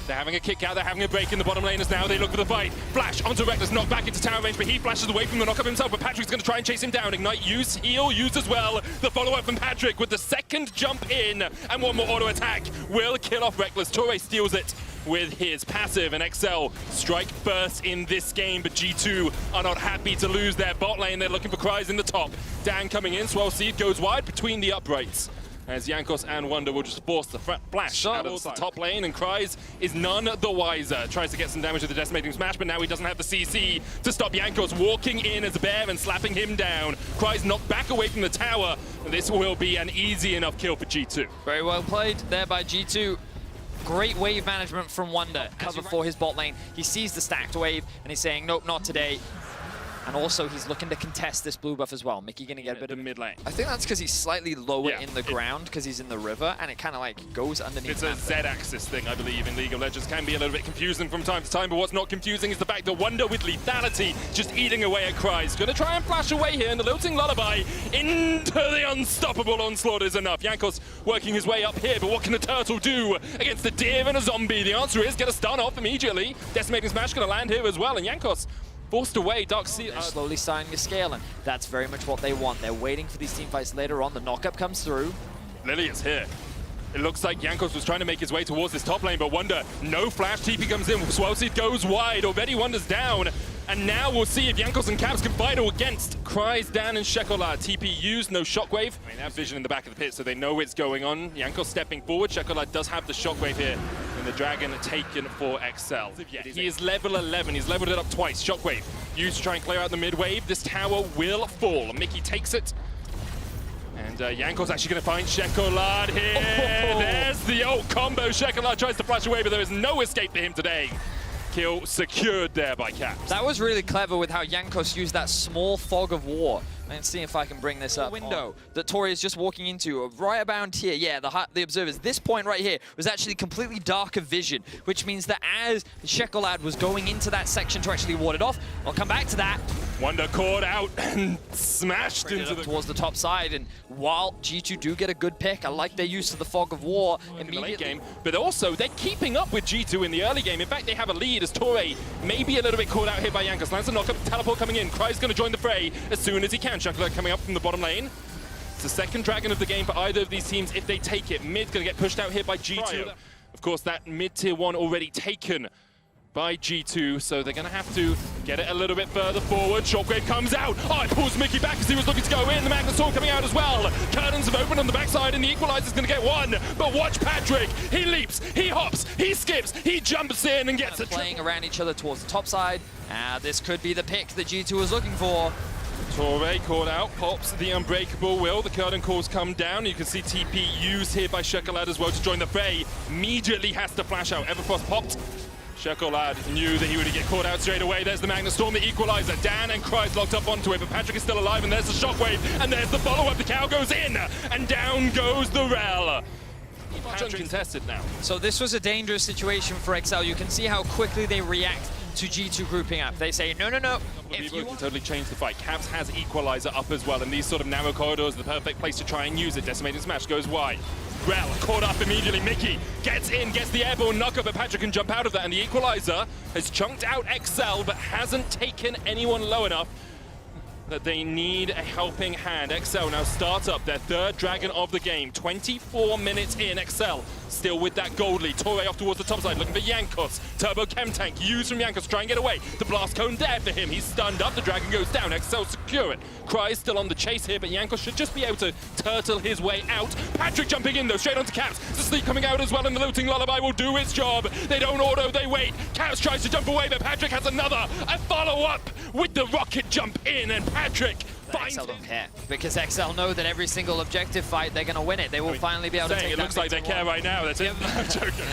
They're having a kick out, they're having a break in the bottom laners now. They look for the fight. Flash onto Reckless, knocked back into tower range, but he flashes away from the knock-up himself, but Patrick's going to try and chase him down. Ignite use, heal used as well. The follow-up from Patrick with the 2nd jump in, and one more auto attack will kill off Reckless. Torre steals it with his passive, and XL strike first in this game, but G2 are not happy to lose their bot lane. They're looking for Cries in the top. Dan coming in, Seed goes wide between the uprights. as Jankos and Wonder will just force the flash out of the top lane, and Cries is none the wiser. Tries to get some damage with the decimating smash, but now he doesn't have the CC to stop Jankos walking in as a bear and slapping him down. Cries knocked back away from the tower. This will be an easy enough kill for G2. Very well played there by G2. Great wave management from Wonder. Cover for his bot lane. He sees the stacked wave and he's saying, nope, not today. And also, he's looking to contest this blue buff as well. Mickey gonna get a bit of mid lane. I think that's because he's slightly lower in the ground because he's in the river, and it kind of like goes underneath. It's a Z-axis thing, I believe, in League of Legends. Can be a little bit confusing from time to time, but what's not confusing is the fact that Wonder with lethality just eating away at Cries. Gonna try and flash away here, and the lilting lullaby into the unstoppable onslaught is enough. Jankos working his way up here, but what can the turtle do against a deer and a zombie? The answer is get a stun off immediately. Decimating smash gonna land here as well, and Jankos forced away. Dark Sea slowly starting to scale, and that's very much what they want. They're waiting for these team fights later on. The knockup comes through. Lily is here. It looks like Jankos was trying to make his way towards this top lane, but Wonder, no flash. TP comes in. Swellseed goes wide. Already Wonder's down. And now we'll see if Jankos and Caps can fight against Cries, Dan, and Shekolad. TP used, no shockwave. I mean, they have vision in the back of the pit, so they know what's going on. Jankos stepping forward. Shekolad does have the shockwave here. And the Dragon taken for XL. He is level 11. He's leveled it up twice. Shockwave used to try and clear out the mid wave. This tower will fall. Mickey takes it. And Jankos actually going to find Shekolad here. There's the old combo. Shekolad tries to flash away, but there is no escape for him today. Kill secured there by Caps. That was really clever with how Jankos used that small fog of war. Let's see if I can bring this up. Window that Tori is just walking into, right about here. Yeah, the observers. This point right here was actually completely dark of vision, which means that as Shekolad was going into that section to actually ward it off, I'll come back to that. Wonder caught out and smashed into towards the top side, and while G2 do get a good pick, I like their use of the fog of war in the late game, but also they're keeping up with G2 in the early game. In fact, they have a lead as Torre may be a little bit caught out here by Jankos. Lands a knockup, teleport coming in. Cry's going to join the fray as soon as he can. Shekolad coming up from the bottom lane. It's the second Dragon of the game for either of these teams if they take it. Mid's going to get pushed out here by G2. Of course, that mid tier 1 already taken by G2, so they're going to have to get it a little bit further forward. Shockwave comes out. Oh, it pulls Mickey back as he was looking to go in. The Magnus Sword coming out as well. Curtains have opened on the backside, and the Equalizer's going to get one. But watch Patrick. He leaps, he hops, he skips, he jumps in and gets it. Playing around each other towards the top side. This could be the pick that G2 was looking for. Torre caught out, pops the Unbreakable Will. The curtain calls come down. You can see TP used here by Shekolad as well to join the fray. Immediately has to flash out. Everfrost popped. Shekolad knew that he would get caught out straight away. There's the Magnus Storm, the Equalizer. Dan and Cries locked up onto it, but Patrick is still alive, and there's the Shockwave, and there's the follow-up. The cow goes in, and down goes the Rel. Much uncontested now. So this was a dangerous situation for XL. You can see how quickly they react to G2 grouping up. They say, no, no, no. If you can totally change the fight. Caps has Equalizer up as well, and these sort of narrow corridors are the perfect place to try and use it. Decimating Smash goes wide. Rel caught up immediately. Mickey gets in, gets the airborne knockup, but Patrick can jump out of that, and the Equalizer has chunked out XL, but hasn't taken anyone low enough that they need a helping hand. XL now starts up their third Dragon of the game. 24 minutes in. XL still with that gold lead. Torre off towards the top side, looking for Jankos. Turbo Chem Tank used from Jankos, try and get away. The blast cone there for him. He's stunned up. The Dragon goes down. XL secure it. Cry still on the chase here, but Jankos should just be able to turtle his way out. Patrick jumping in though, straight onto Caps. The sleep coming out as well, and the looting lullaby will do its job. They don't auto, they wait. Caps tries to jump away, but Patrick has another. A follow-up with the rocket jump in, and Patrick finds XL don't care, because XL know that every single objective fight, they're going to win it. They will finally be able to take it looks like they care right now. That's it. I'm joking.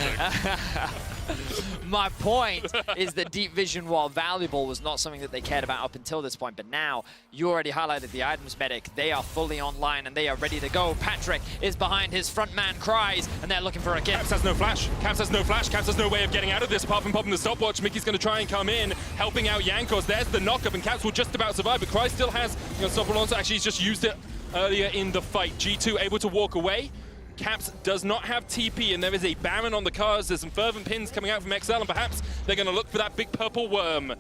My point is that deep vision, while valuable, was not something that they cared about up until this point. But now, you already highlighted the items medic. They are fully online and they are ready to go. Patrick is behind his front man Cries, and they're looking for a kill. Caps has no flash. Caps has no flash. Caps has no way of getting out of this apart from popping the stopwatch. Mickey's going to try and come in, helping out Jankos. There's the knockup, and Caps will just about survive. But Cries still has, stopwatch. Actually, he's just used it earlier in the fight. G2 able to walk away. Caps does not have TP, and there is a Baron on the cards. There's some fervent pins coming out from XL, and perhaps they're going to look for that big purple worm.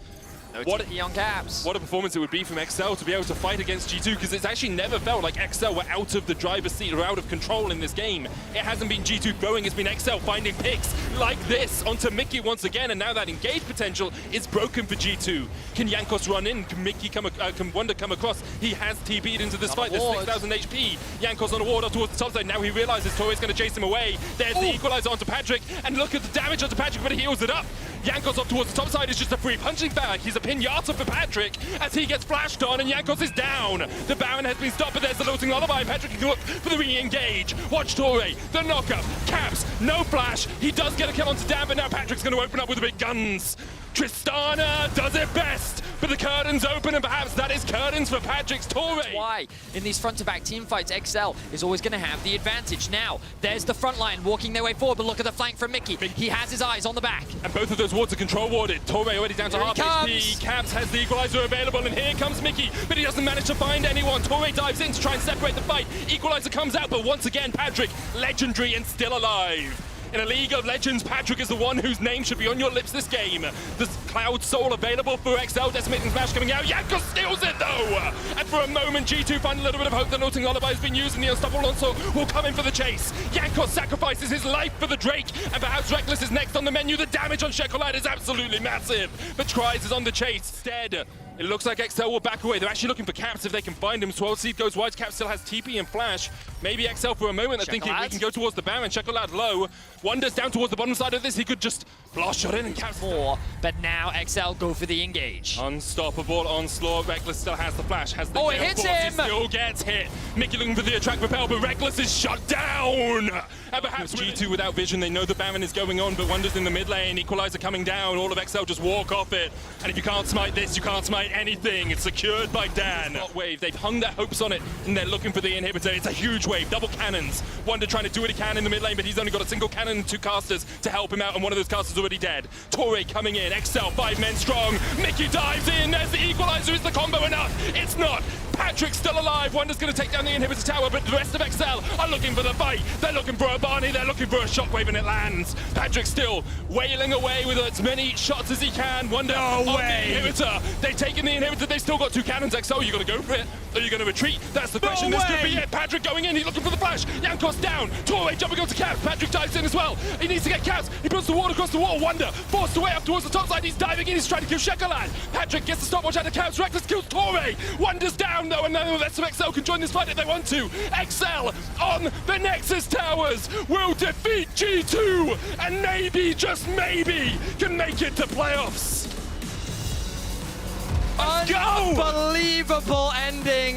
No What TP on Caps. What a performance it would be from XL to be able to fight against G2, because it's actually never felt like XL were out of the driver's seat or out of control in this game. It hasn't been G2 throwing, it's been XL finding picks like this onto Mickey once again, and now that engage potential is broken for G2. Can Jankos run in? Can Mickey can Wonder come across? He has TP'd into this fight. There's 6,000 HP. Jankos on a ward up towards the top side. Now he realizes Torre's going to chase him away. There's the equalizer onto Patrick, and look at the damage onto Patrick, but he heals it up. Jankos up towards the top side is just a free punching bag. He's a pinata for Patrick as he gets flashed on, and Jankos is down. The Baron has been stopped, but there's the looting lullaby. Patrick can look for the re-engage. Watch Torre, the knockup, Caps, no flash. He does get a kill onto Dan, but now Patrick's going to open up with the big guns. Tristana does it best, but the curtains open, and perhaps that is curtains for Patrick's Torre. That's why in these front-to-back team fights, XL is always going to have the advantage. Now, there's the front line walking their way forward, but look at the flank from Mickey. He has his eyes on the back. And both of those wards are control warded. Torre already down to half HP. Caps has the equalizer available, and here comes Mickey, but he doesn't manage to find anyone. Torre dives in to try and separate the fight. Equalizer comes out, but once again, Patrick, legendary and still alive. In a League of Legends, Patrick is the one whose name should be on your lips this game. There's Cloud Soul available for XL, Decimating Smash coming out. Jankos steals it though! And for a moment, G2 find a little bit of hope. The Looting Lullaby has been used, and the Unstoppable Onslaught will come in for the chase. Jankos sacrifices his life for the Drake, and perhaps Reckless is next on the menu. The damage on Shekolad is absolutely massive, but Tries is on the chase. Instead, it looks like XL will back away. They're actually looking for Caps if they can find him. 12 Seed goes wide. Caps still has TP and Flash. Maybe XL for a moment. They're thinking we can go towards the Baron. Shekolad low. Wonders down towards the bottom side of this. He could just blast shot in and Caps more. But now XL go for the engage. Unstoppable Onslaught. Reckless still has the Flash. Has the it hits him! He still gets hit. Mickey looking for the attract repel, but Reckless is shut down. And perhaps G2 without vision. They know the Baron is going on, but Wonders in the mid lane. Equalizer coming down. All of XL just walk off it. And if you can't smite this, you can't smite anything. It's secured by Dan. Wave. They've hung their hopes on it, and they're looking for the inhibitor. It's a huge wave. Double cannons. Wonder trying to do what he can in the mid lane, but he's only got a single cannon and 2 casters to help him out, and one of those casters already dead. Torre coming in. XL 5 men strong. Mickey dives in. There's the equalizer. Is the combo enough? It's not. Patrick's still alive. Wonder's going to take down the inhibitor tower, but the rest of XL are looking for the fight. They're looking for a Barney. They're looking for a shockwave, and it lands. Patrick still wailing away with as many shots as he can. Wonder on the inhibitor. They've taken the inhibitor. They've still got 2 cannons. XL, you got to go for it. Are you going to retreat? That's the question. This could be it. Patrick going in. He's looking for the flash. Jankos down. Torre jumping onto Caps. Patrick dives in as well. He needs to get Caps. He puts the ward across the wall. Wonder forced away up towards the top side. He's diving in. He's trying to kill Shekolad. Patrick gets the stopwatch out of Caps. Reckless kills Torre. Wonder's down though, and now the rest of XL can join this fight if they want to. XL on the Nexus Towers will defeat G2 and maybe, just maybe, can make it to playoffs. Unbelievable ending